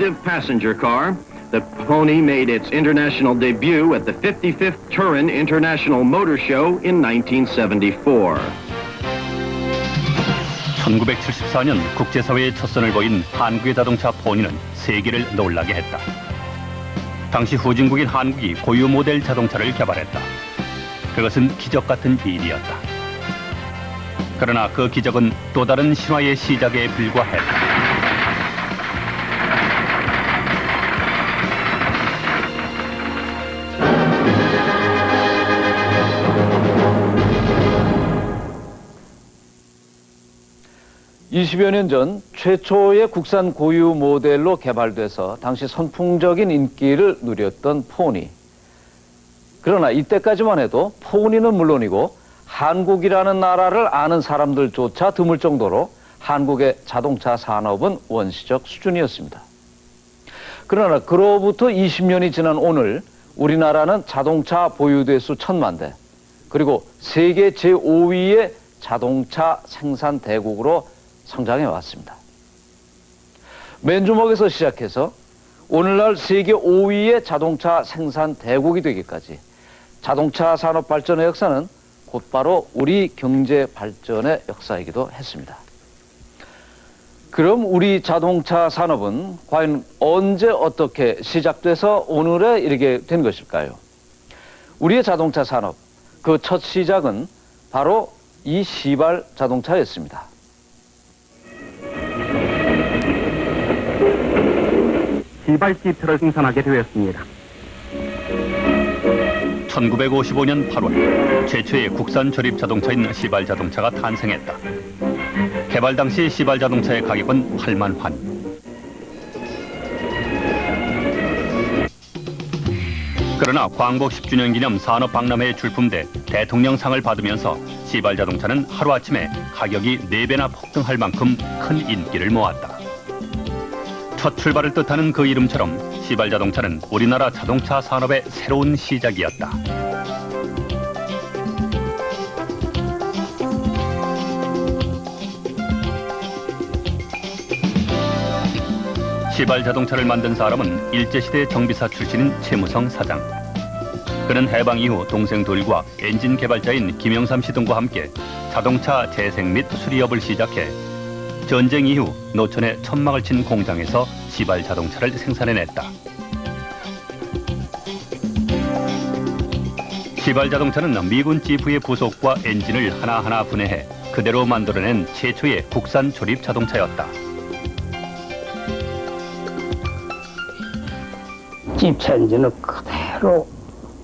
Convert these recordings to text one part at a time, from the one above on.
inexpensive passenger car, the Pony made its international debut at the 55th Turin International Motor Show in 1974. 1974년 국제사회의 첫 선을 보인 한국의 자동차 포니는 세계를 놀라게 했다. 당시 후진국인 한국이 고유 모델 자동차를 개발했다. 그것은 기적 같은 일이었다. 그러나 그 기적은 또 다른 신화의 시작에 불과했다. (20여 년) 전 최초의 국산 고유 모델로 개발돼서 당시 선풍적인 인기를 누렸던 포니. 그러나 이때까지만 해도 포니는 물론이고 한국이라는 나라를 아는 사람들조차 드물 정도로 한국의 자동차 산업은 원시적 수준이었습니다. 그러나 그로부터 20년이 지난 오늘 우리나라는 자동차 보유대수 1,000만 대, 그리고 세계 제5위의 자동차 생산 대국으로 성장해 왔습니다. 맨주먹에서 시작해서 오늘날 세계 5위의 자동차 생산 대국이 되기까지 자동차 산업 발전의 역사는 곧바로 우리 경제 발전의 역사이기도 했습니다. 그럼 우리 자동차 산업은 과연 언제 어떻게 시작돼서 오늘에 이르게 된 것일까요? 우리의 자동차 산업, 그 첫 시작은 바로 이 시발 자동차였습니다. 시발 지프를 생산하게 되었습니다. 1955년 8월 최초의 국산 조립 자동차인 시발 자동차가 탄생했다. 개발 당시 시발 자동차의 가격은 8만 환. 그러나 광복 10주년 기념 산업박람회에 출품돼 대통령상을 받으면서 시발 자동차는 하루아침에 가격이 4배나 폭등할 만큼 큰 인기를 모았다. 첫 출발을 뜻하는 그 이름처럼 시발 자동차는 우리나라 자동차 산업의 새로운 시작이었다. 시발 자동차를 만든 사람은 일제시대 정비사 출신인 최무성 사장. 그는 해방 이후 동생 둘과 엔진 개발자인 김영삼 씨 등과 함께 자동차 재생 및 수리업을 시작해 전쟁 이후 노천에 천막을 친 공장에서 시발 자동차를 생산해냈다. 시발 자동차는 미군 지프의 부속과 엔진을 하나하나 분해해 그대로 만들어낸 최초의 국산 조립 자동차였다. 지프 엔진을 그대로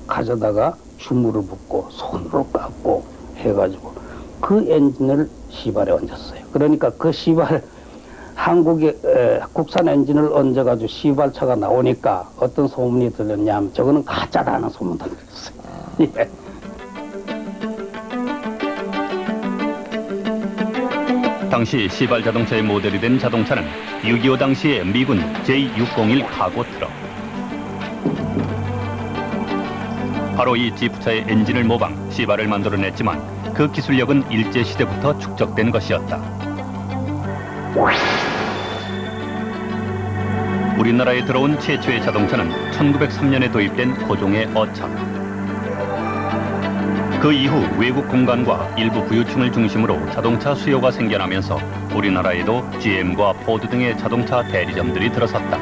가져다가 주물을 붓고 손으로 깎고 해가지고 그 엔진을 시발에 얹었어요. 그러니까 그 시발, 한국의 국산 엔진을 얹어가지고 시발차가 나오니까 어떤 소문이 들렸냐면 저거는 가짜라는 소문도 들렸어요. 예. 당시 시발 자동차의 모델이 된 자동차는 6.25 당시의 미군 J601 카고 트럭. 바로 이 지프차의 엔진을 모방 시발을 만들어냈지만 그 기술력은 일제시대부터 축적된 것이었다. 우리나라에 들어온 최초의 자동차는 1903년에 도입된 고종의 어차. 그 이후 외국 공간과 일부 부유층을 중심으로 자동차 수요가 생겨나면서 우리나라에도 GM과 포드 등의 자동차 대리점들이 들어섰다.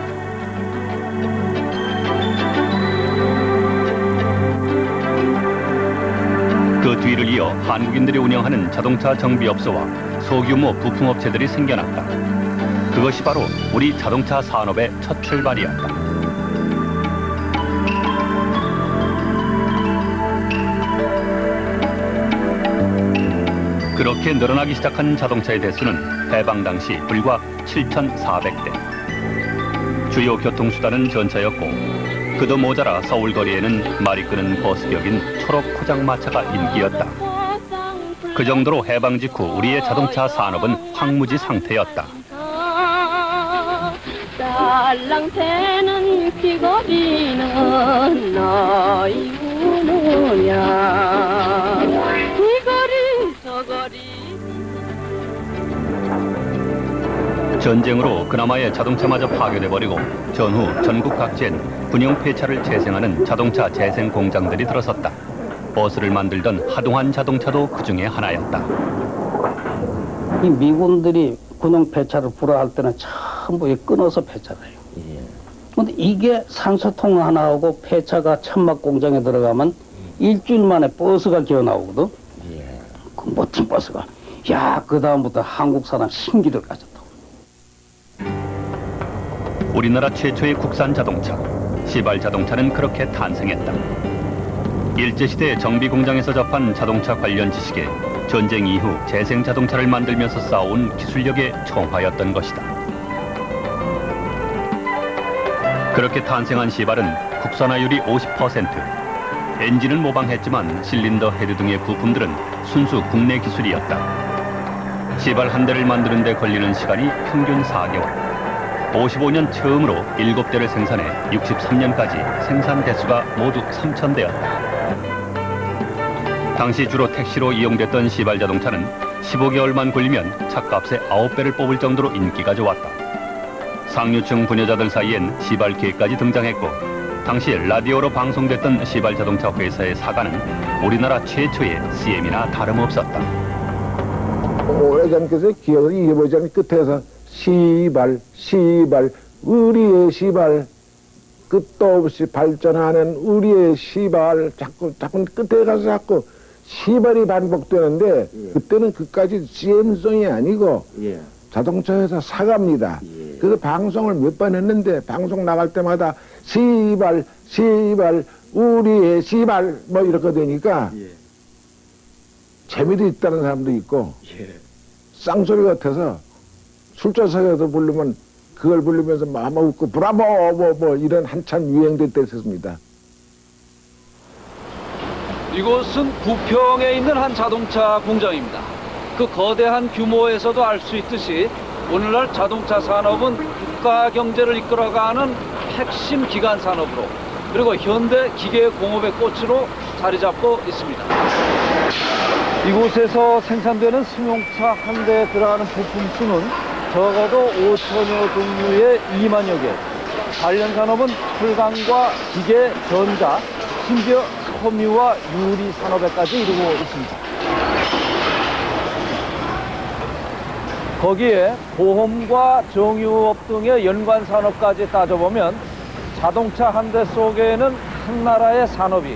그 뒤를 이어 한국인들이 운영하는 자동차 정비업소와 소규모 부품업체들이 생겨났다. 그것이 바로 우리 자동차 산업의 첫 출발이었다. 그렇게 늘어나기 시작한 자동차의 대수는 해방 당시 불과 7,400대. 주요 교통수단은 전차였고 그도 모자라 서울 거리에는 말이 끄는 버스격인 초록 포장마차가 인기였다. 그 정도로 해방 직후 우리의 자동차 산업은 황무지 상태였다. 딸랑새는 귀걸이는 너희 우느냐 이 거리 저 거리. 전쟁으로 그나마의 자동차마저 파괴돼 버리고 전후 전국 각지엔 군용 폐차를 재생하는 자동차 재생 공장들이 들어섰다. 버스를 만들던 하동환 자동차도 그 중에 하나였다. 이 미군들이 군용 폐차를 불화할 때는 전부 끊어서 폐차를 해요. 근데 이게 산소통 하나하고 폐차가 천막 공장에 들어가면 일주일 만에 버스가 기어 나오거든. 그 멋진 버스가. 야, 그 다음부터 한국 사람 신기를 가졌다고. 우리나라 최초의 국산 자동차, 시발 자동차는 그렇게 탄생했다. 일제시대 정비 공장에서 접한 자동차 관련 지식에 전쟁 이후 재생 자동차를 만들면서 쌓아온 기술력의 총화였던 것이다. 그렇게 탄생한 시발은 국산화율이 50%, 엔진은 모방했지만 실린더 헤드 등의 부품들은 순수 국내 기술이었다. 시발 한 대를 만드는 데 걸리는 시간이 평균 4개월. 55년 처음으로 7대를 생산해 63년까지 생산 대수가 모두 3,000대였다. 당시 주로 택시로 이용됐던 시발 자동차는 15개월만 걸리면 차값의 9배를 뽑을 정도로 인기가 좋았다. 상류층 부녀자들 사이엔 시발계까지 등장했고 당시 라디오로 방송됐던 시발 자동차 회사의 사과는 우리나라 최초의 CM이나 다름없었다. 오래전께서 기억을 잊어버리지 않은 끝에서 시발 우리의 시발 끝도 없이 발전하는 우리의 시발 자꾸 끝에 가서 자꾸 시발이 반복되는데 그때는 그까지 CM송이 아니고 자동차 회사 사과입니다. 그래서 방송을 몇 번 했는데 방송 나갈 때마다 시발 우리의 시발 뭐 이렇게 되니까 재미도 있다는 사람도 있고 쌍소리 같아서 술자석에서 부르면 그걸 부르면서 마마 웃고 브라보 뭐 이런 한참 유행될 때 있었습니다. 이곳은 부평에 있는 한 자동차 공장입니다. 그 거대한 규모에서도 알 수 있듯이 오늘날 자동차 산업은 국가 경제를 이끌어가는 핵심 기간 산업으로 그리고 현대 기계 공업의 꽃으로 자리 잡고 있습니다. 이곳에서 생산되는 승용차 한 대에 들어가는 부품 수는 적어도 5천여 종류의 2만여 개. 관련 산업은 철강과 기계, 전자, 심지어 섬유와 유리 산업에까지 이르고 있습니다. 거기에 보험과 정유업 등의 연관 산업까지 따져보면 자동차 한 대 속에는 한 나라의 산업이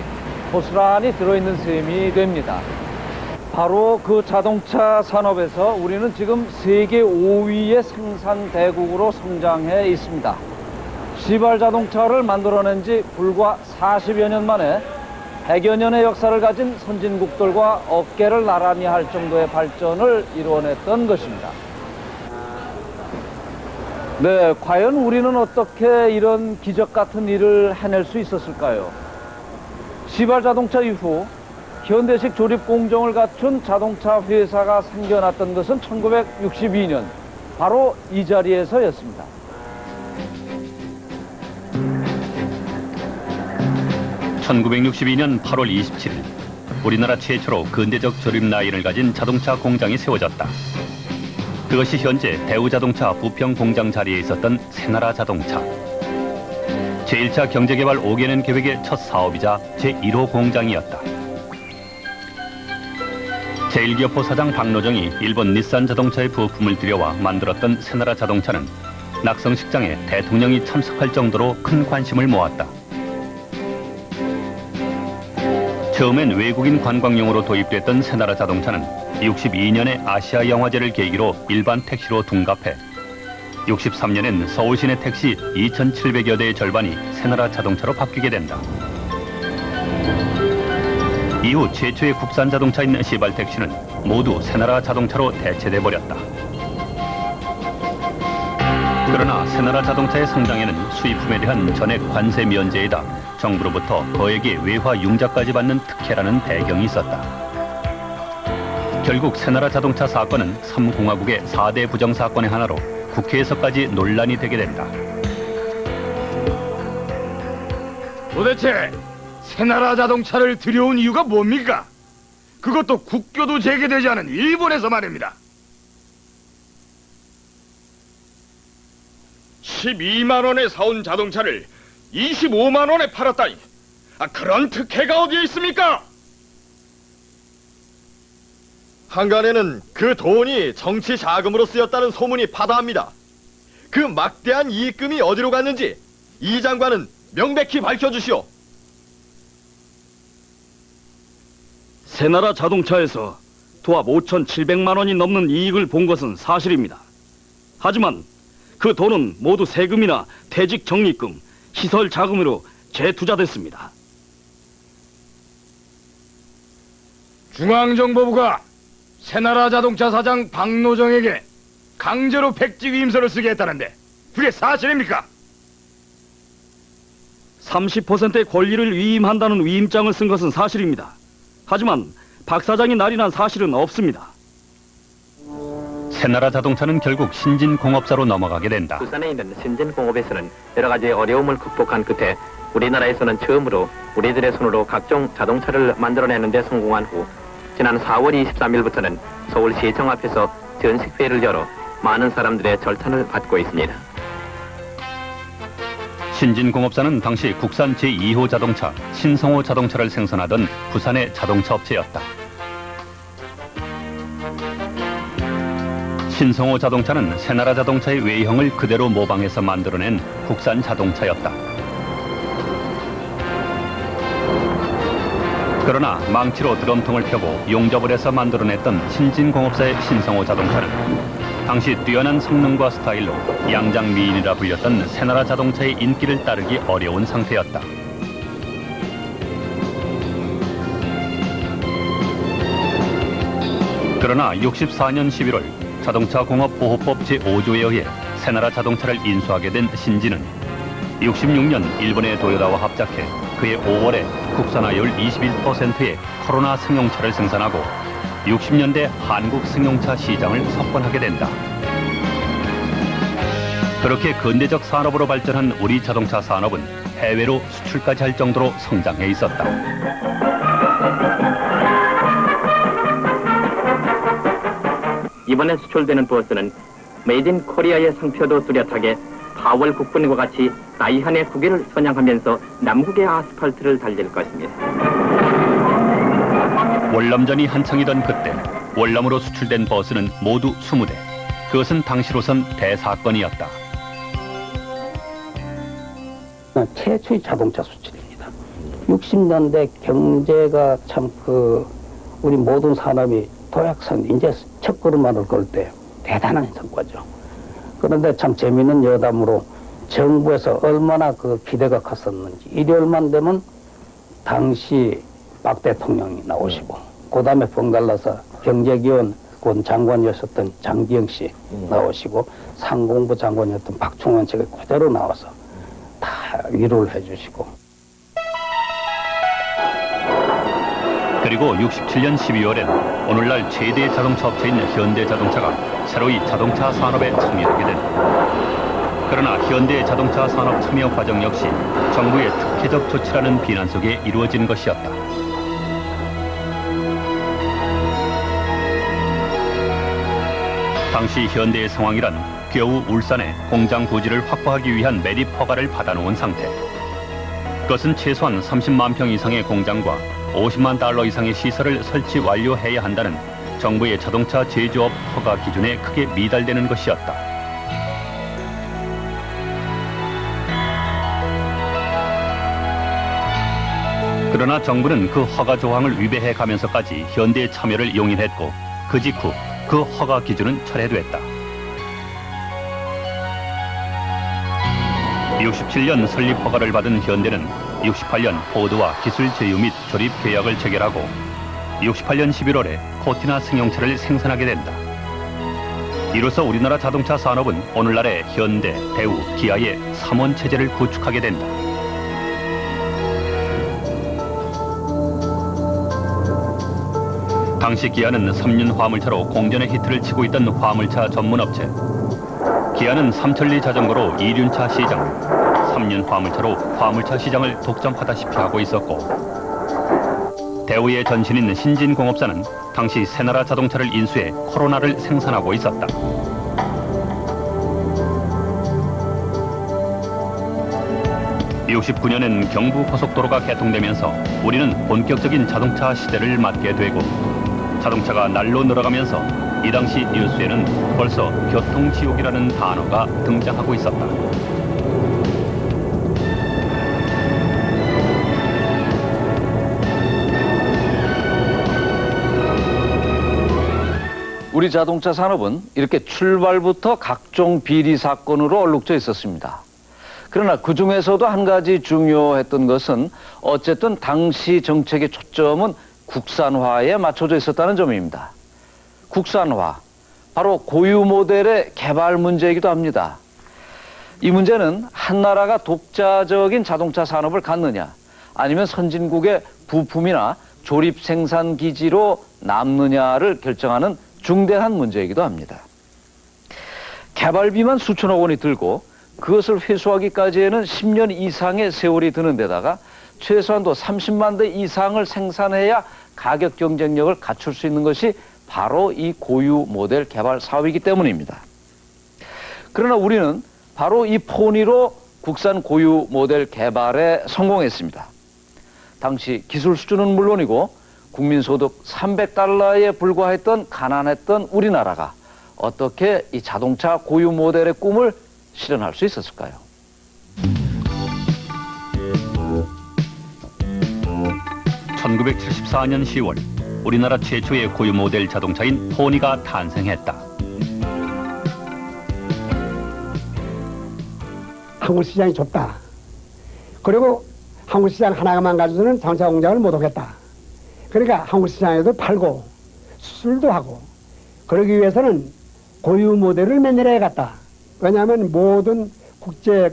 고스란히 들어있는 셈이 됩니다. 바로 그 자동차 산업에서 우리는 지금 세계 5위의 생산 대국으로 성장해 있습니다. 시발 자동차를 만들어낸 지 불과 40여 년 만에 100여 년의 역사를 가진 선진국들과 어깨를 나란히 할 정도의 발전을 이루어냈던 것입니다. 네, 과연 우리는 어떻게 이런 기적 같은 일을 해낼 수 있었을까요? 시발 자동차 이후 현대식 조립 공정을 갖춘 자동차 회사가 생겨났던 것은 1962년 바로 이 자리에서였습니다. (1962년 8월 27일) 우리나라 최초로 근대적 조립 라인을 가진 자동차 공장이 세워졌다. 그것이 현재 대우자동차 부평 공장 자리에 있었던 새나라 자동차. 제1차 경제개발 5개년 계획의 첫 사업이자 제1호 공장이었다. 제1기업호 사장 박노정이 일본 닛산 자동차의 부품을 들여와 만들었던 새나라 자동차는 낙성식장에 대통령이 참석할 정도로 큰 관심을 모았다. 처음엔 외국인 관광용으로 도입됐던 새나라 자동차는 62년에 아시아 영화제를 계기로 일반 택시로 둔갑해 63년엔 서울 시내 택시 2,700여 대의 절반이 새나라 자동차로 바뀌게 된다. 이후 최초의 국산 자동차인 시발 택시는 모두 새나라 자동차로 대체돼 버렸다. 그러나 새나라 자동차의 성장에는 수입품에 대한 전액 관세 면제에다 정부로부터 거액의 외화 융자까지 받는 특혜라는 배경이 있었다. 결국 새나라 자동차 사건은 3공화국의 4대 부정사건의 하나로 국회에서까지 논란이 되게 된다. 도대체 새나라 자동차를 들여온 이유가 뭡니까? 그것도 국교도 재개되지 않은 일본에서 말입니다. 12만 원에 사온 자동차를 25만 원에 팔았다니. 그런 특혜가 어디에 있습니까? 한간에는 그 돈이 정치 자금으로 쓰였다는 소문이 파다합니다. 그 막대한 이익금이 어디로 갔는지 이 장관은 명백히 밝혀주시오. 새나라 자동차에서 도합 5,700만 원이 넘는 이익을 본 것은 사실입니다. 하지만 그 돈은 모두 세금이나 퇴직 적립금, 시설 자금으로 재투자됐습니다. 중앙정보부가 새나라 자동차 사장 박노정에게 강제로 백지위임서를 쓰게 했다는데 그게 사실입니까? 30%의 권리를 위임한다는 위임장을 쓴 것은 사실입니다. 하지만 박 사장이 날인한 사실은 없습니다. 새나라 자동차는 결국 신진공업사로 넘어가게 된다. 부산에 있는 신진공업에서는 여러 가지 어려움을 극복한 끝에 우리나라에서는 처음으로 우리들의 손으로 각종 자동차를 만들어내는 데 성공한 후 지난 4월 23일부터는 서울시청 앞에서 전식회를 열어 많은 사람들의 절찬을 받고 있습니다. 신진공업사는 당시 국산 제2호 자동차 신성호 자동차를 생산하던 부산의 자동차 업체였다. 신성호 자동차는 새나라 자동차의 외형을 그대로 모방해서 만들어낸 국산 자동차였다. 그러나 망치로 드럼통을 펴고 용접을 해서 만들어냈던 신진공업사의 신성호 자동차는 당시 뛰어난 성능과 스타일로 양장미인이라 불렸던 새나라 자동차의 인기를 따르기 어려운 상태였다. 그러나 64년 11월 자동차공업보호법 제5조에 의해 새나라 자동차를 인수하게 된 신진은 66년 일본의 도요다와 합작해 그해 5월에 국산화율 21%의 코로나 승용차를 생산하고 60년대 한국 승용차 시장을 석권하게 된다. 그렇게 근대적 산업으로 발전한 우리 자동차 산업은 해외로 수출까지 할 정도로 성장해 있었다. 이번에 수출되는 버스는 메이드 인 코리아의 상표도 뚜렷하게 파월 국군과 같이 나이한의 국위를 선양하면서 남국의 아스팔트를 달릴 것입니다. 월남전이 한창이던 그때 월남으로 수출된 버스는 모두 20대. 그것은 당시로선 대사건이었다. 최초의 자동차 수출입니다. 60년대 경제가 참 우리 모든 산업이 도약선 이제 첫걸음만을 걸 때 대단한 성과죠. 그런데 참 재미있는 여담으로 정부에서 얼마나 기대가 컸었는지 일요일만 되면 당시 박 대통령이 나오시고 그 다음에 번갈라서 경제기원 군 장관이었던 장기영 씨 나오시고 상공부 장관이었던 박충원 씨가 그대로 나와서 다 위로를 해주시고. 그리고 67년 12월엔 오늘날 최대의 자동차 업체인 현대자동차가 새로이 자동차 산업에 참여하게 된다. 그러나 현대의 자동차 산업 참여 과정 역시 정부의 특혜적 조치라는 비난 속에 이루어진 것이었다. 당시 현대의 상황이란 겨우 울산에 공장 부지를 확보하기 위한 매립 허가를 받아놓은 상태. 그것은 최소한 30만 평 이상의 공장과 50만 달러 이상의 시설을 설치 완료해야 한다는 정부의 자동차 제조업 허가 기준에 크게 미달되는 것이었다. 그러나 정부는 그 허가 조항을 위배해 가면서까지 현대의 참여를 용인했고 그 직후 그 허가 기준은 철회됐다. 67년 설립 허가를 받은 현대는 68년 포드와 기술 제휴 및 조립 계약을 체결하고 68년 11월에 코티나 승용차를 생산하게 된다. 이로써 우리나라 자동차 산업은 오늘날의 현대, 대우, 기아의 3원 체제를 구축하게 된다. 당시 기아는 3륜 화물차로 공전의 히트를 치고 있던 화물차 전문업체. 기아는 삼천리 자전거로 2륜차 시장, 3륜 화물차로 화물차 시장을 독점하다시피 하고 있었고 대우의 전신인 신진공업사는 당시 새나라 자동차를 인수해 코로나를 생산하고 있었다. 69년엔 경부 고속도로가 개통되면서 우리는 본격적인 자동차 시대를 맞게 되고 자동차가 날로 늘어가면서 이 당시 뉴스에는 벌써 교통지옥이라는 단어가 등장하고 있었다. 우리 자동차 산업은 이렇게 출발부터 각종 비리 사건으로 얼룩져 있었습니다. 그러나 그 중에서도 한 가지 중요했던 것은 어쨌든 당시 정책의 초점은 국산화에 맞춰져 있었다는 점입니다. 국산화, 바로 고유 모델의 개발 문제이기도 합니다. 이 문제는 한 나라가 독자적인 자동차 산업을 갖느냐, 아니면 선진국의 부품이나 조립 생산 기지로 남느냐를 결정하는 중대한 문제이기도 합니다. 개발비만 수천억 원이 들고 그것을 회수하기까지에는 10년 이상의 세월이 드는 데다가 최소한도 30만 대 이상을 생산해야 가격 경쟁력을 갖출 수 있는 것이 바로 이 고유 모델 개발 사업이기 때문입니다. 그러나 우리는 바로 이 포니로 국산 고유 모델 개발에 성공했습니다. 당시 기술 수준은 물론이고 국민소득 300달러에 불과했던 가난했던 우리나라가 어떻게 이 자동차 고유 모델의 꿈을 실현할 수 있었을까요? (1974년 10월) 우리나라 최초의 고유 모델 자동차인 포니가 탄생했다. 한국 시장이 좁다. 그리고 한국 시장 하나만 가지고는 자동차 공장을 못 오겠다. 그러니까 한국 시장에도 팔고 수출도 하고 그러기 위해서는 고유 모델을 만들어야겠다. 왜냐하면 모든 국제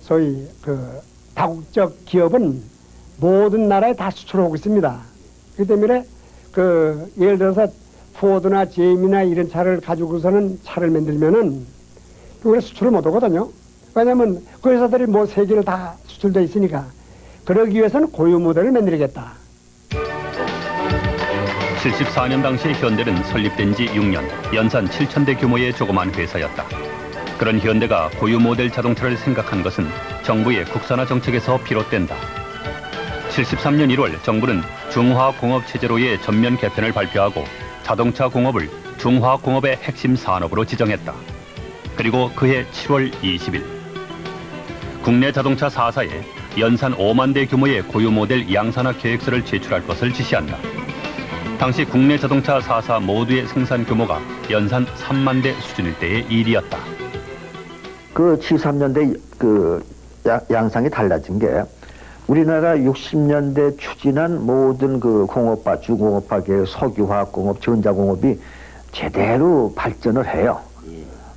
소위 다국적 기업은 모든 나라에 다 수출하고 있습니다. 그렇기 때문에 예를 들어서 포드나 GM이나 이런 차를 가지고서는 차를 만들면은 우리가 수출을 못 하거든요. 왜냐하면 그 회사들이 뭐 세계를 다 수출돼 있으니까. 그러기 위해서는 고유 모델을 만들겠다. 74년 당시 현대는 설립된 지 6년, 연산 7,000대 규모의 조그만 회사였다. 그런 현대가 고유 모델 자동차를 생각한 것은 정부의 국산화 정책에서 비롯된다. 73년 1월 정부는 중화공업 체제로의 전면 개편을 발표하고 자동차 공업을 중화공업의 핵심 산업으로 지정했다. 그리고 그해 7월 20일 국내 자동차 4사에 연산 5만 대 규모의 고유 모델 양산화 계획서를 제출할 것을 지시한다. 당시 국내 자동차 4사 모두의 생산 규모가 연산 3만 대 수준일 때의 일이었다. 그 73년대 양상이 달라진 게 우리나라 60년대 추진한 모든 공업화, 주공업화 계획, 석유화학공업, 전자공업이 제대로 발전을 해요.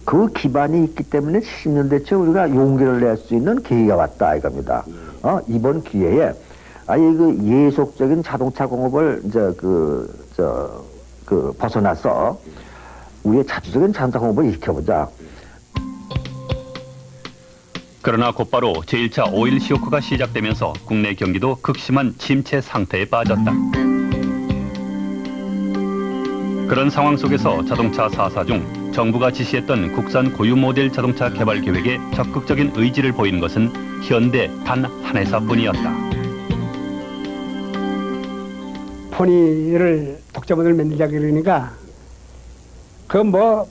그 기반이 있기 때문에 70년대 초 우리가 용기를 낼 수 있는 기회가 왔다 이겁니다. 이번 기회에 아예 예속적인 자동차 공업을 벗어나서 우리의 자주적인 자동차 공업을 일으켜보자. 그러나 곧바로 제1차 오일 쇼크가 시작되면서 국내 경기도 극심한 침체 상태에 빠졌다. 그런 상황 속에서 자동차 4사 중 정부가 지시했던 국산 고유 모델 자동차 개발 계획에 적극적인 의지를 보인 것은 현대 단 한 회사뿐이었다. 포니를 독자모델을 만들자 그러니까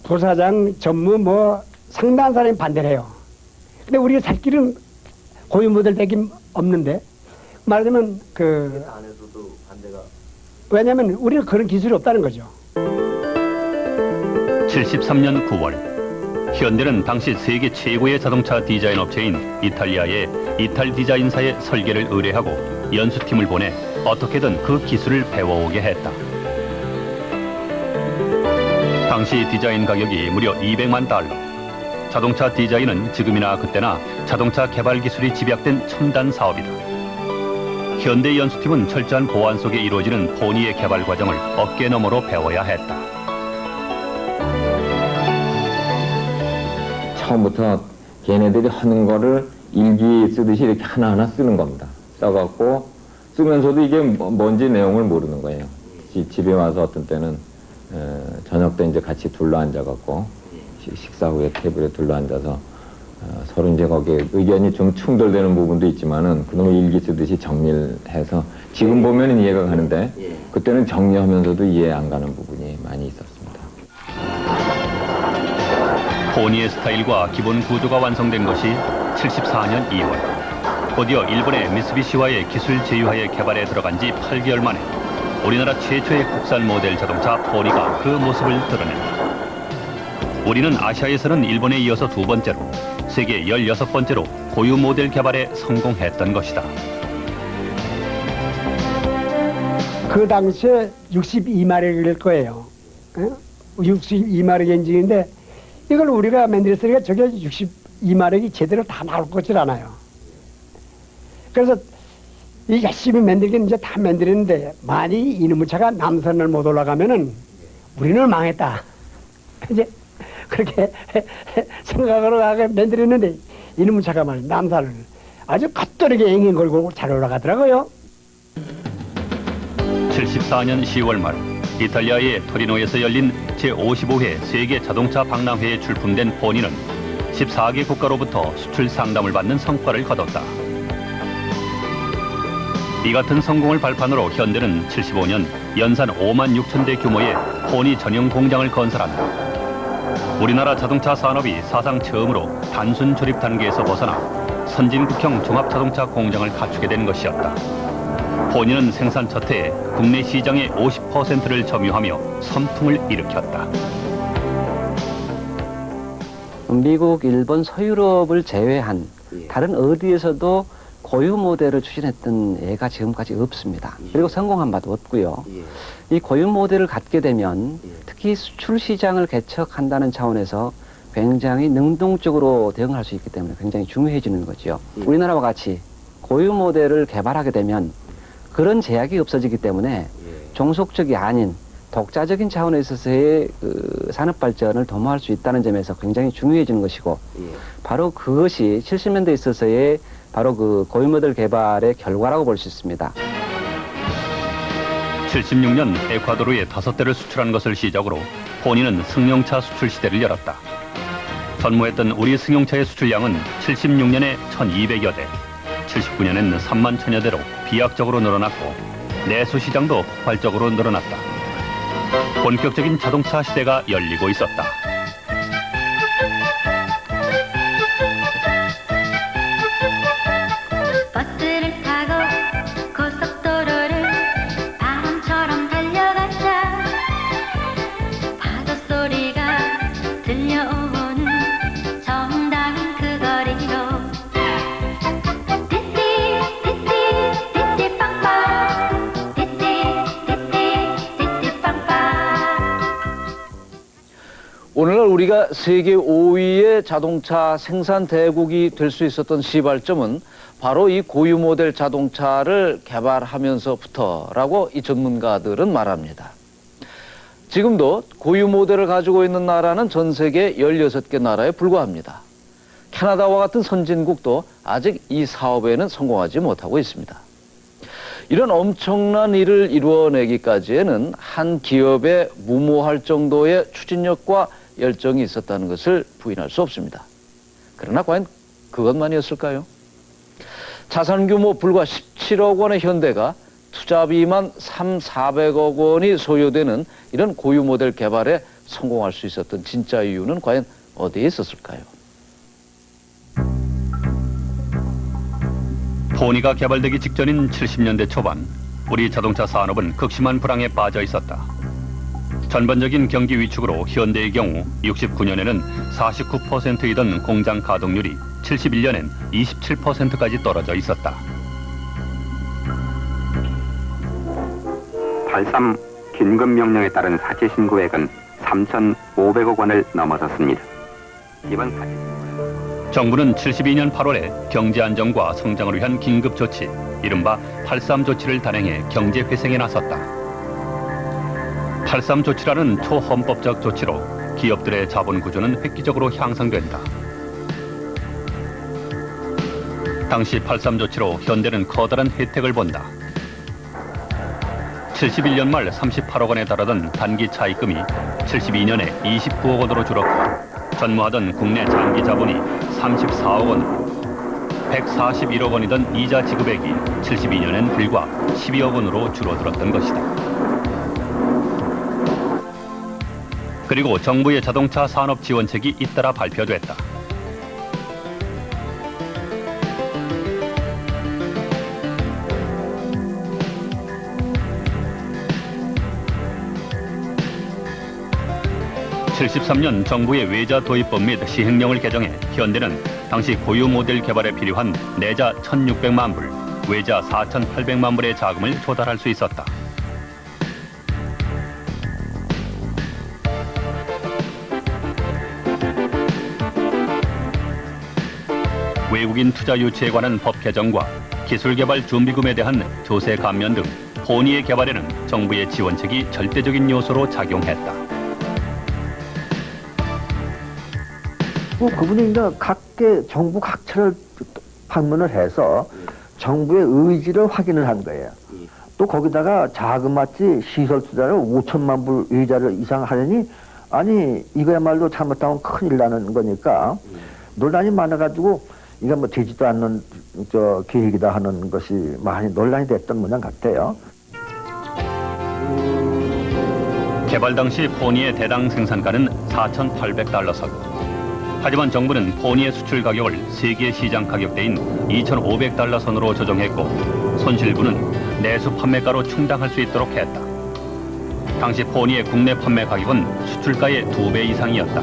부사장, 전무 상당한 사람이 반대를 해요. 근데 우리가 살 길은 고유 모델 되긴 없는데 말하자면 안에서도 반대가 왜냐하면 우리는 그런 기술이 없다는 거죠. 73년 9월 현대는 당시 세계 최고의 자동차 디자인 업체인 이탈리아의 이탈 디자인사의 설계를 의뢰하고 연수팀을 보내 어떻게든 그 기술을 배워오게 했다. 당시 디자인 가격이 무려 200만 달러. 자동차 디자인은 지금이나 그때나 자동차 개발 기술이 집약된 첨단 사업이다. 현대 연수팀은 철저한 보안 속에 이루어지는 포니의 개발 과정을 어깨너머로 배워야 했다. 처음부터 걔네들이 하는 거를 일기 쓰듯이 이렇게 하나하나 쓰는 겁니다. 써갖고 쓰면서도 이게 뭔지 내용을 모르는 거예요. 집에 와서 어떤 때는 저녁 때 이제 같이 둘러앉아갖고 식사 후에 테이블에 둘러앉아서 서로 이제 거기에 의견이 좀 충돌되는 부분도 있지만은 그놈의 일기 쓰듯이 정리를 해서 지금 보면은 이해가 가는데 그때는 정리하면서도 이해 안 가는 부분이 많이 있었습니다. 포니의 스타일과 기본 구조가 완성된 것이 74년 2월. 곧이어 일본의 미쓰비시와의 기술 제휴하에 개발에 들어간 지 8개월 만에 우리나라 최초의 국산 모델 자동차 포니가 그 모습을 드러낸다. 우리는 아시아에서는 일본에 이어서 두 번째로, 세계 16번째로 고유 모델 개발에 성공했던 것이다. 그 당시에 62마력일 거예요. 62마력 엔진인데 이걸 우리가 만들었으니까 저게 62마력이 제대로 다 나올 것을 않아요. 그래서 이 열심히 만들긴 이제 다 만들었는데 만약 이놈의 차가 남산을 못 올라가면은 우리는 망했다. 이제 그렇게 생각으로 만들었는데 이놈의 차가 말이야 남산을 아주 겉도르게 앵앵 걸고 잘 올라가더라고요. 74년 10월 말 이탈리아의 토리노에서 열린 제55회 세계 자동차 박람회에 출품된 포니는 14개 국가로부터 수출 상담을 받는 성과를 거뒀다. 이 같은 성공을 발판으로 현대는 75년 연산 5만 6천 대 규모의 포니 전용 공장을 건설한다. 우리나라 자동차 산업이 사상 처음으로 단순 조립 단계에서 벗어나 선진국형 종합자동차 공장을 갖추게 된 것이었다. 포니는 생산 첫 해에 국내 시장의 50%를 점유하며 선풍을 일으켰다. 미국, 일본, 서유럽을 제외한 다른 어디에서도 고유 모델을 추진했던 예가 지금까지 없습니다. 그리고 성공한 바도 없고요. 이 고유 모델을 갖게 되면 특히 수출 시장을 개척한다는 차원에서 굉장히 능동적으로 대응할 수 있기 때문에 굉장히 중요해지는 거죠. 우리나라와 같이 고유 모델을 개발하게 되면 그런 제약이 없어지기 때문에 종속적이 아닌 독자적인 차원에 있어서의 그 산업 발전을 도모할 수 있다는 점에서 굉장히 중요해지는 것이고 바로 그것이 70년대에 있어서의 바로 그 고유 모델 개발의 결과라고 볼 수 있습니다. 76년 에콰도르에 5대를 수출한 것을 시작으로 포니는 승용차 수출 시대를 열었다. 전무했던 우리 승용차의 수출량은 76년에 1200여 대, 79년에는 3만 1000여 대로 비약적으로 늘어났고 내수 시장도 폭발적으로 늘어났다. 본격적인 자동차 시대가 열리고 있었다. 버스를 타고 고속도로를 바람처럼 달려가자 파도 소리가 들려오는 정다운 그 거리로 오늘날 우리가 세계 5위의 자동차 생산 대국이 될 수 있었던 시발점은 바로 이 고유 모델 자동차를 개발하면서부터라고 이 전문가들은 말합니다. 지금도 고유 모델을 가지고 있는 나라는 전 세계 16개 나라에 불과합니다. 캐나다와 같은 선진국도 아직 이 사업에는 성공하지 못하고 있습니다. 이런 엄청난 일을 이루어내기까지에는 한 기업에 무모할 정도의 추진력과 열정이 있었다는 것을 부인할 수 없습니다. 그러나 과연 그것만이었을까요? 자산 규모 불과 17억 원의 현대가 투자비만 300~400억 원이 소요되는 이런 고유 모델 개발에 성공할 수 있었던 진짜 이유는 과연 어디에 있었을까요? 포니가 개발되기 직전인 70년대 초반, 우리 자동차 산업은 극심한 불황에 빠져 있었다. 전반적인 경기 위축으로 현대의 경우 69년에는 49%이던 공장 가동률이 71년엔 27%까지 떨어져 있었다. 83 긴급명령에 따른 사채 신고액은 3,500억 원을 넘어섰습니다. 이번 사채 정부는 72년 8월에 경제 안정과 성장을 위한 긴급 조치, 이른바 83 조치를 단행해 경제 회생에 나섰다. 83 조치라는 초헌법적 조치로 기업들의 자본 구조는 획기적으로 향상된다. 당시 83 조치로 현대는 커다란 혜택을 본다. 71년 말 38억 원에 달하던 단기 차입금이 72년에 29억 원으로 줄었고 전무하던 국내 장기 자본이 34억 원, 141억 원이던 이자 지급액이 72년엔 불과 12억 원으로 줄어들었던 것이다. 그리고 정부의 자동차 산업 지원책이 잇따라 발표됐다. (73년) 정부의 외자 도입법 및 시행령을 개정해 현대는 당시 고유 모델 개발에 필요한 내자 1,600만 불, 외자 4,800만 불의 자금을 조달할 수 있었다. 외국인 투자 유치에 관한 법 개정과 기술개발 준비금에 대한 조세 감면 등 포니의 개발에는 정부의 지원책이 절대적인 요소로 작용했다. 그분이 이제 정부 각처를 방문을 해서 정부의 의지를 확인을 한 거예요. 또 거기다가 자그마치 시설 투자를 5천만 불 의자를 이상 하려니 아니 이거야말로 잘못하면 큰일 나는 거니까 논란이 많아가지고 이게 뭐 되지도 않는 계획이다 하는 것이 많이 논란이 됐던 모양 같아요. 개발 당시 포니의 대당 생산가는 4,800달러서고 하지만 정부는 포니의 수출 가격을 세계 시장 가격대인 2,500달러 선으로 조정했고 손실분은 내수 판매가로 충당할 수 있도록 했다. 당시 포니의 국내 판매 가격은 수출가의 2배 이상이었다.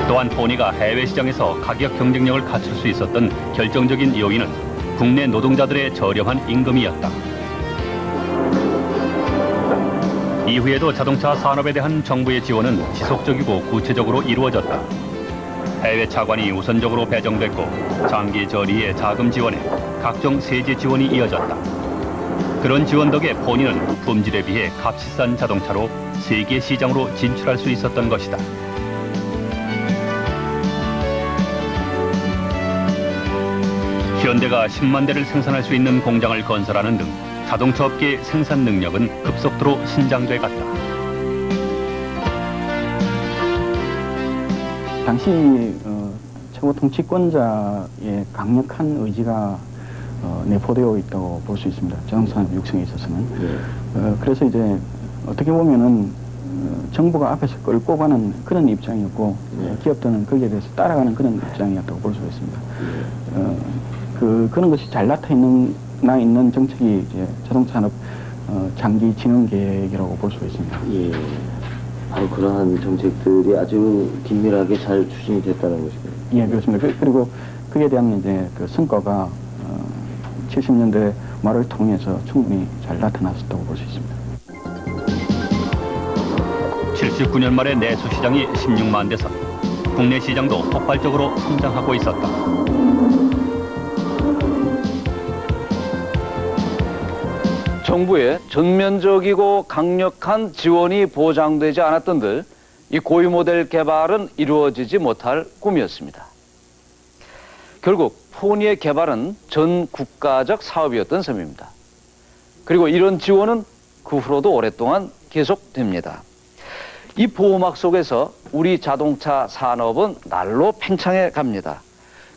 또한 포니가 해외 시장에서 가격 경쟁력을 갖출 수 있었던 결정적인 요인은 국내 노동자들의 저렴한 임금이었다. 이후에도 자동차 산업에 대한 정부의 지원은 지속적이고 구체적으로 이루어졌다. 해외 차관이 우선적으로 배정됐고 장기 저리의 자금 지원에 각종 세제 지원이 이어졌다. 그런 지원 덕에 포니는 품질에 비해 값이 싼 자동차로 세계 시장으로 진출할 수 있었던 것이다. 현대가 10만 대를 생산할 수 있는 공장을 건설하는 등 자동차 업계의 생산 능력은 급속도로 신장돼 갔다. 당시 최고 통치권자의 강력한 의지가 내포되어 있다고 볼 수 있습니다. 자동차 육성에 있어서는. 그래서 이제 어떻게 보면은 정부가 앞에서 끌고 가는 그런 입장이었고 기업들은 거기에 대해서 따라가는 그런 입장이었다고 볼 수 있습니다. 그런 것이 잘 있는 정책이 이제 자동차 산업 장기 진흥 계획이라고 볼 수 있습니다. 예. 바로 그러한 정책들이 아주 긴밀하게 잘 추진이 됐다는 것이군요. 예, 그렇습니다. 그리고 그에 대한 이제 그 성과가 70년대 말을 통해서 충분히 잘 나타났었다고 볼 수 있습니다. 79년 말에 내수 시장이 16만 대선, 국내 시장도 폭발적으로 성장하고 있었다. 정부의 전면적이고 강력한 지원이 보장되지 않았던들 이 고유 모델 개발은 이루어지지 못할 꿈이었습니다. 결국 포니의 개발은 전 국가적 사업이었던 셈입니다. 그리고 이런 지원은 그 후로도 오랫동안 계속됩니다. 이 보호막 속에서 우리 자동차 산업은 날로 팽창해 갑니다.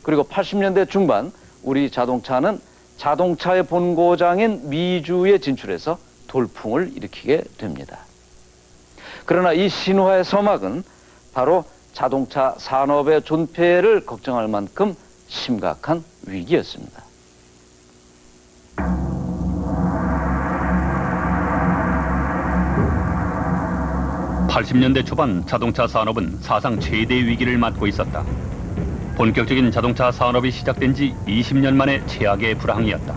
그리고 80년대 중반 우리 자동차는 자동차의 본고장인 미주에 진출해서 돌풍을 일으키게 됩니다. 그러나 이 신화의 서막은 바로 자동차 산업의 존폐를 걱정할 만큼 심각한 위기였습니다. (80년대) 초반 자동차 산업은 사상 최대 위기를 맞고 있었다. 본격적인 자동차 산업이 시작된 지 20년 만에 최악의 불황이었다.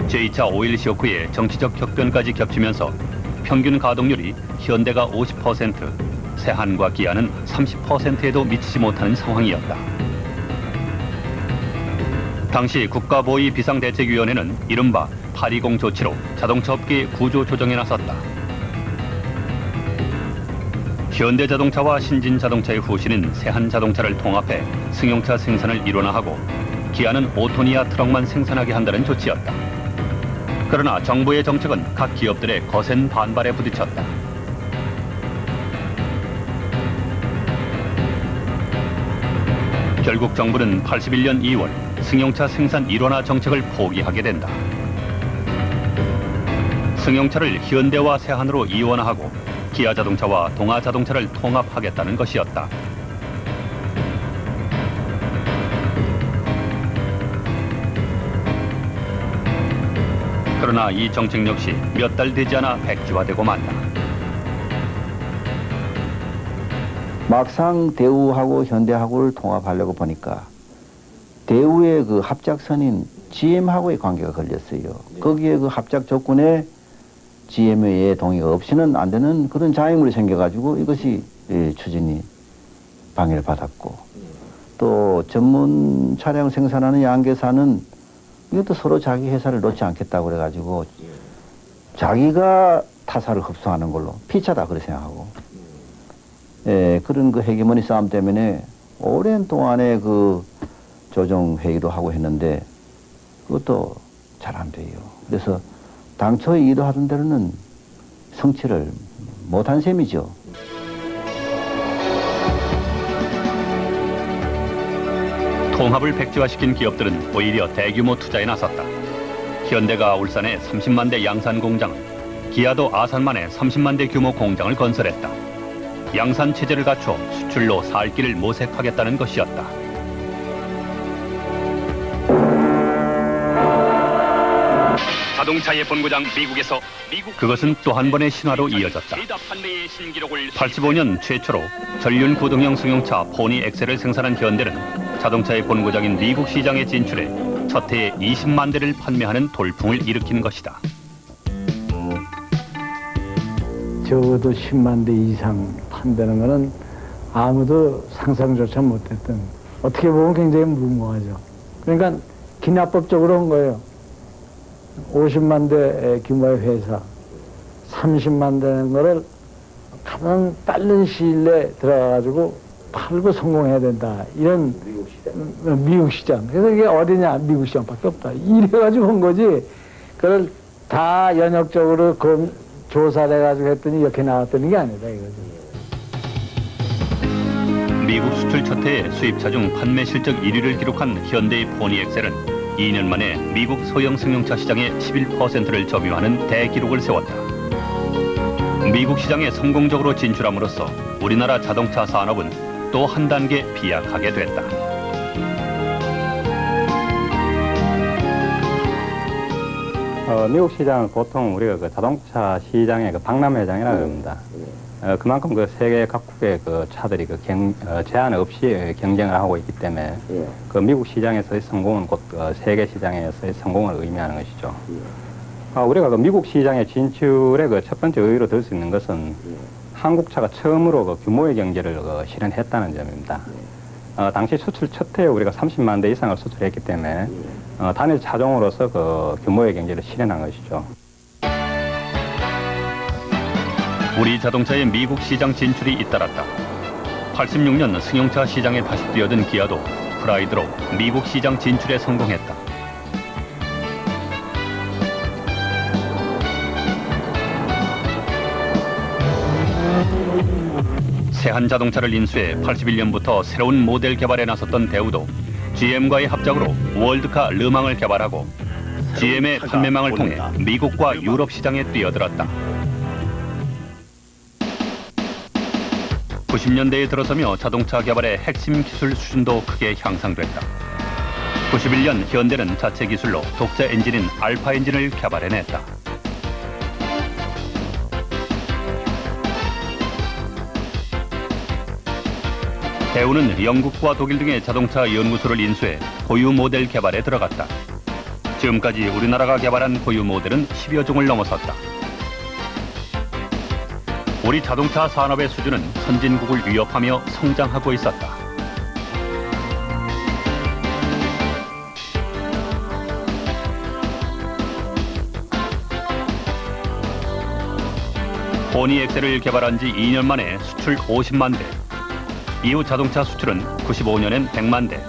제2차 오일 쇼크에 정치적 격변까지 겹치면서 평균 가동률이 현대가 50%, 세한과 기아는 30%에도 미치지 못하는 상황이었다. 당시 국가보위 비상대책위원회는 이른바 820 조치로 자동차 업계의 구조 조정에 나섰다. 현대자동차와 신진자동차의 후신인 세한자동차를 통합해 승용차 생산을 일원화하고 기아는 오토니아 트럭만 생산하게 한다는 조치였다. 그러나 정부의 정책은 각 기업들의 거센 반발에 부딪혔다. 결국 정부는 81년 2월 승용차 생산 일원화 정책을 포기하게 된다. 승용차를 현대와 세한으로 이원화하고 기아자동차와 동아자동차를 통합하겠다는 것이었다. 그러나 이 정책 역시 몇 달 되지 않아 백지화되고 만다. 막상 대우하고 현대하고를 통합하려고 보니까 대우의 그 합작선인 GM하고의 관계가 걸렸어요. 거기에 그 합작 조건에 GM의 동의가 없이는 안 되는 그런 장애물이 생겨가지고 이것이 추진이 방해를 받았고, 또 전문 차량 생산하는 양계사는 이것도 서로 자기 회사를 놓지 않겠다고 그래가지고 자기가 타사를 흡수하는 걸로 피차다 그렇게 생각하고, 그런 그 헤게모니 싸움 때문에 오랜 동안에 그 조정 회의도 하고 했는데 그것도 잘 안 돼요. 그래서 당초에 의도하던 대로는 성취를 못한 셈이죠. 통합을 백지화시킨 기업들은 오히려 대규모 투자에 나섰다. 현대가 울산에 30만 대 양산 공장을, 기아도 아산만에 30만 대 규모 공장을 건설했다. 양산 체제를 갖춰 수출로 살 길을 모색하겠다는 것이었다. 자동차의 본고장 미국에서 그것은 또 한 번의 신화로 이어졌다. 85년 최초로 전륜 구동형 승용차 포니 엑셀을 생산한 현대는 자동차의 본고장인 미국 시장에 진출해 첫 해에 20만 대를 판매하는 돌풍을 일으킨 것이다. 적어도 10만 대 이상 판다는 것은 아무도 상상조차 못했던, 어떻게 보면 굉장히 무모하죠. 그러니까 기납법적으로 한 거예요. 50만 대 규모의 회사, 30만 대는 거를 가장 빠른 시일 내에 들어가가지고 팔고 성공해야 된다. 이런 미국 시장. 그래서 이게 어디냐? 미국 시장밖에 없다. 이래가지고 한 거지. 그걸 다 연역적으로 조사를 해가지고 했더니 이렇게 나왔다는 게 아니다 이거지. 미국 수출 첫 해에 수입차 중 판매 실적 1위를 기록한 현대의 포니 엑셀은 2년 만에 미국 소형 승용차 시장의 11%를 점유하는 대기록을 세웠다. 미국 시장에 성공적으로 진출함으로써 우리나라 자동차 산업은 또 한 단계 비약하게 됐다. 미국 시장은 보통 우리가 그 자동차 시장의 그 박람회장이라고 합니다. 그만큼 그 세계 각국의 그 차들이 그 제한 없이 경쟁을 하고 있기 때문에 그 미국 시장에서의 성공은 곧 세계 시장에서의 성공을 의미하는 것이죠. 우리가 그 미국 시장의 진출의 그 첫 번째 의의로 들 수 있는 것은 한국차가 처음으로 그 규모의 경제를 실현했다는 점입니다. 당시 수출 첫 해에 우리가 30만 대 이상을 수출했기 때문에 단일 차종으로서 그 규모의 경제를 실현한 것이죠. 우리 자동차의 미국 시장 진출이 잇따랐다. 86년 승용차 시장에 다시 뛰어든 기아도 프라이드로 미국 시장 진출에 성공했다. 세한 자동차를 인수해 81년부터 새로운 모델 개발에 나섰던 대우도 GM과의 합작으로 월드카 르망을 개발하고 GM의 판매망을 통해 미국과 유럽 시장에 뛰어들었다. 90년대에 들어서며 자동차 개발의 핵심 기술 수준도 크게 향상됐다. 91년 현대는 자체 기술로 독자 엔진인 알파 엔진을 개발해냈다. 대우는 영국과 독일 등의 자동차 연구소를 인수해 고유 모델 개발에 들어갔다. 지금까지 우리나라가 개발한 고유 모델은 10여 종을 넘어섰다. 우리 자동차 산업의 수준은 선진국을 위협하며 성장하고 있었다. 포니 엑셀을 개발한 지 2년 만에 수출 50만 대. 이후 자동차 수출은 95년엔 100만 대,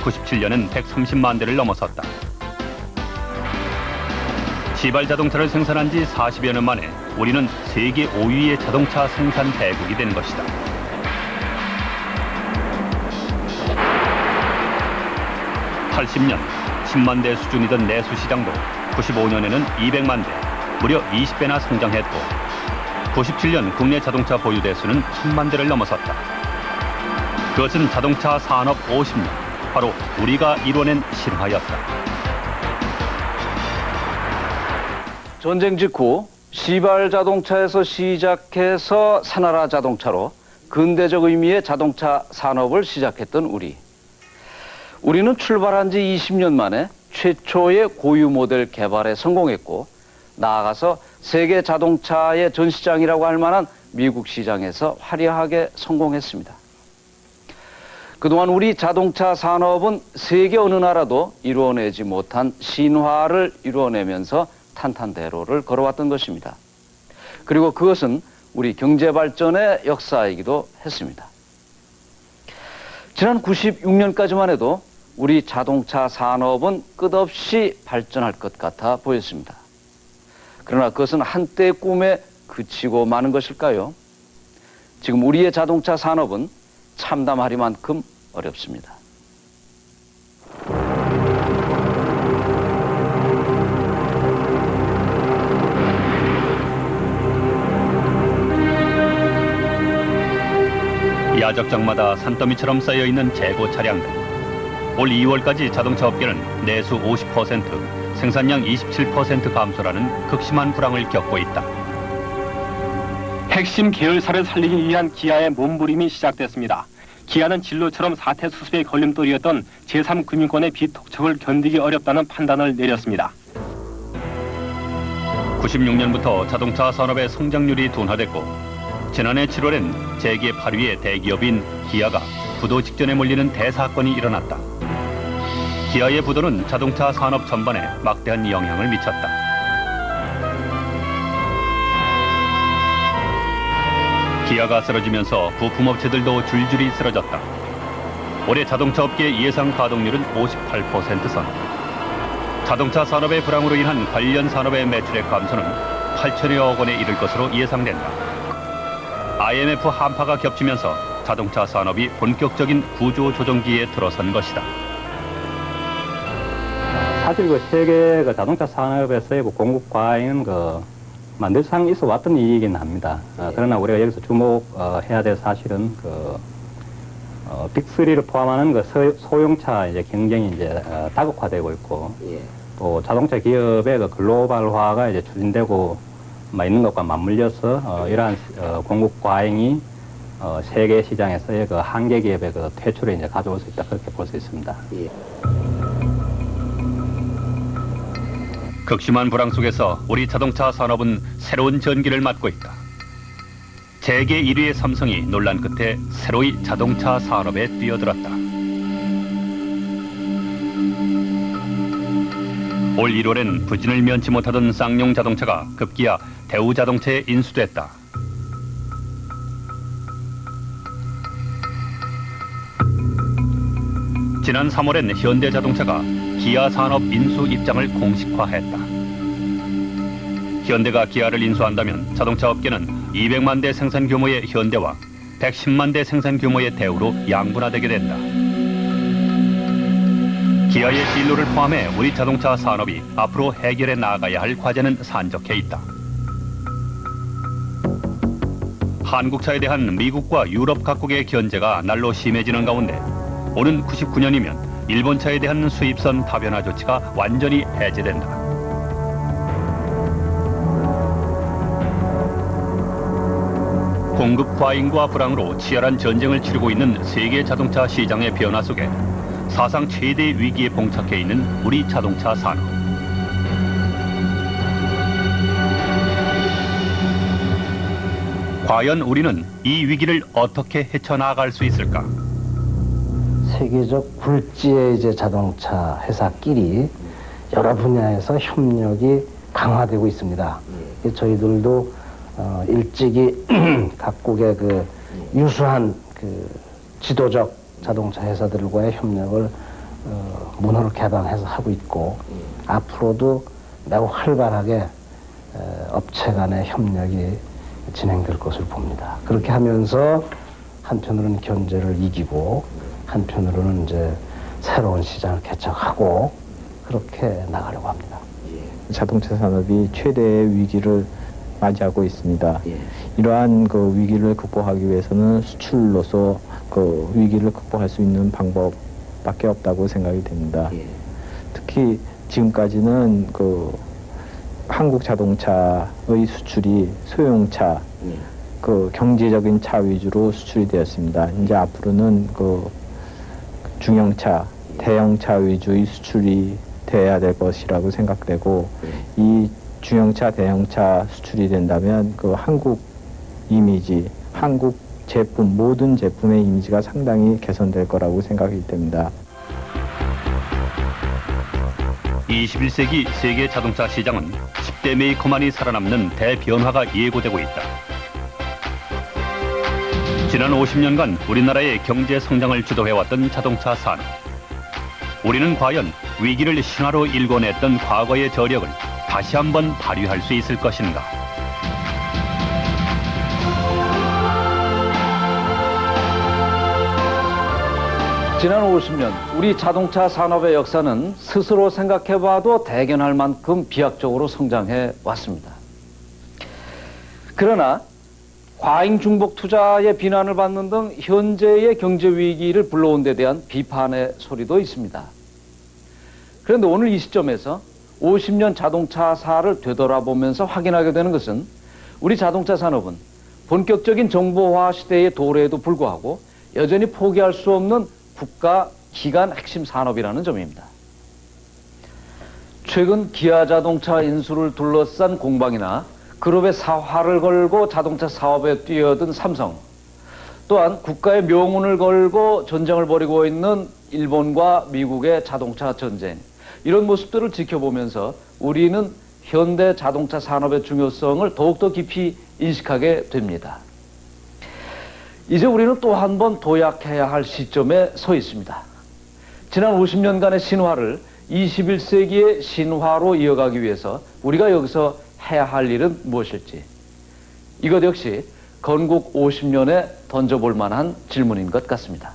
97년엔 130만 대를 넘어섰다. 시발 자동차를 생산한 지 40여 년 만에 우리는 세계 5위의 자동차 생산 대국이 된 것이다. 80년 10만 대 수준이던 내수 시장도 95년에는 200만 대, 무려 20배나 성장했고 97년 국내 자동차 보유 대수는 1000만 대를 넘어섰다. 그것은 자동차 산업 50년, 바로 우리가 이뤄낸 신화였다. 전쟁 직후 시발 자동차에서 시작해서 산하라 자동차로 근대적 의미의 자동차 산업을 시작했던 우리는 출발한 지 20년 만에 최초의 고유 모델 개발에 성공했고 나아가서 세계 자동차의 전시장이라고 할 만한 미국 시장에서 화려하게 성공했습니다. 그동안 우리 자동차 산업은 세계 어느 나라도 이루어내지 못한 신화를 이루어내면서 탄탄대로를 걸어왔던 것입니다. 그리고 그것은 우리 경제 발전의 역사이기도 했습니다. 지난 96년까지만 해도 우리 자동차 산업은 끝없이 발전할 것 같아 보였습니다. 그러나 그것은 한때의 꿈에 그치고 마는 것일까요? 지금 우리의 자동차 산업은 참담하리만큼 어렵습니다. 야적장마다 산더미처럼 쌓여있는 재고 차량들. 올 2월까지 자동차 업계는 내수 50%, 생산량 27% 감소라는 극심한 불황을 겪고 있다. 핵심 계열사를 살리기 위한 기아의 몸부림이 시작됐습니다. 기아는 진로처럼 사태 수습의 걸림돌이었던 제3금융권의 비톡척을 견디기 어렵다는 판단을 내렸습니다. 96년부터 자동차 산업의 성장률이 둔화됐고 지난해 7월엔 재계 8위의 대기업인 기아가 부도 직전에 몰리는 대사건이 일어났다. 기아의 부도는 자동차 산업 전반에 막대한 영향을 미쳤다. 기아가 쓰러지면서 부품업체들도 줄줄이 쓰러졌다. 올해 자동차 업계 예상 가동률은 58% 선. 자동차 산업의 불황으로 인한 관련 산업의 매출액 감소는 8천여억 원에 이를 것으로 예상된다. IMF 한파가 겹치면서 자동차 산업이 본격적인 구조 조정기에 들어선 것이다. 사실 그 세계 그 자동차 산업에서의 그 공급 과잉은 만들상 있어 왔던 일이긴 합니다. 그러나 우리가 여기서 주목해야 될 사실은 빅3를 포함하는 그 소형차 이제 경쟁이 이제 다각화되고 있고 또 자동차 기업의 그 글로벌화가 이제 추진되고 있는 것과 맞물려서 이러한 공급 과잉이 세계 시장에서의 그 한계 기업의 그 퇴출에 이제 가져올 수 있다, 그렇게 볼 수 있습니다. 극심한 불황 속에서 우리 자동차 산업은 새로운 전기를 맞고 있다. 세계 1위의 삼성이 논란 끝에 새로이 자동차 산업에 뛰어들었다. 올 1월엔 부진을 면치 못하던 쌍용 자동차가 급기야 대우 자동차에 인수됐다. 지난 3월엔 현대 자동차가 기아 산업 인수 입장을 공식화했다. 현대가 기아를 인수한다면 자동차 업계는 200만 대 생산 규모의 현대와 110만 대 생산 규모의 대우로 양분화되게 된다. 기아의 진로를 포함해 우리 자동차 산업이 앞으로 해결해 나가야 할 과제는 산적해 있다. 한국차에 대한 미국과 유럽 각국의 견제가 날로 심해지는 가운데 오는 99년이면 일본차에 대한 수입선 다변화 조치가 완전히 해제된다. 공급 과잉과 불황으로 치열한 전쟁을 치르고 있는 세계 자동차 시장의 변화 속에 사상 최대 위기에 봉착해 있는 우리 자동차 산업. 과연 우리는 이 위기를 어떻게 헤쳐나갈 수 있을까? 세계적 굴지의 이제 자동차 회사끼리 여러 분야에서 협력이 강화되고 있습니다. 저희들도 일찍이 각국의 그 유수한 그 지도적 자동차 회사들과의 협력을 문호를 개방해서 하고 있고 앞으로도 매우 활발하게 업체 간의 협력이 진행될 것을 봅니다. 그렇게 하면서 한편으로는 견제를 이기고 한편으로는 이제 새로운 시장을 개척하고 그렇게 나가려고 합니다. 자동차 산업이 최대의 위기를 맞이하고 있습니다. 이러한 그 위기를 극복하기 위해서는 수출로서 그 위기를 극복할 수 있는 방법밖에 없다고 생각이 됩니다. 특히 지금까지는 그 한국 자동차의 수출이 소형차, 그 경제적인 차 위주로 수출이 되었습니다. 이제 앞으로는 그 중형차, 대형차 위주의 수출이 돼야 될 것이라고 생각되고, 이 중형차, 대형차 수출이 된다면 그 한국 이미지, 한국 제품, 모든 제품의 이미지가 상당히 개선될 거라고 생각이 됩니다. 21세기 세계 자동차 시장은 10대 메이커만이 살아남는 대변화가 예고되고 있다. 지난 50년간 우리나라의 경제 성장을 주도해왔던 자동차 산업. 우리는 과연 위기를 신화로 일궈냈던 과거의 저력을 다시 한번 발휘할 수 있을 것인가? 지난 50년 우리 자동차 산업의 역사는 스스로 생각해봐도 대견할 만큼 비약적으로 성장해 왔습니다. 그러나 과잉 중복 투자의 비난을 받는 등 현재의 경제 위기를 불러온 데 대한 비판의 소리도 있습니다. 그런데 오늘 이 시점에서 50년 자동차사를 되돌아보면서 확인하게 되는 것은 우리 자동차 산업은 본격적인 정보화 시대의 도래에도 불구하고 여전히 포기할 수 없는 국가 기간 핵심 산업이라는 점입니다. 최근 기아 자동차 인수를 둘러싼 공방이나 그룹의 사활을 걸고 자동차 사업에 뛰어든 삼성, 또한 국가의 명운을 걸고 전쟁을 벌이고 있는 일본과 미국의 자동차 전쟁, 이런 모습들을 지켜보면서 우리는 현대 자동차 산업의 중요성을 더욱더 깊이 인식하게 됩니다. 이제 우리는 또 한 번 도약해야 할 시점에 서 있습니다. 지난 50년간의 신화를 21세기의 신화로 이어가기 위해서 우리가 여기서 해야 할 일은 무엇일지, 이것 역시 건국 50년에 던져볼 만한 질문인 것 같습니다.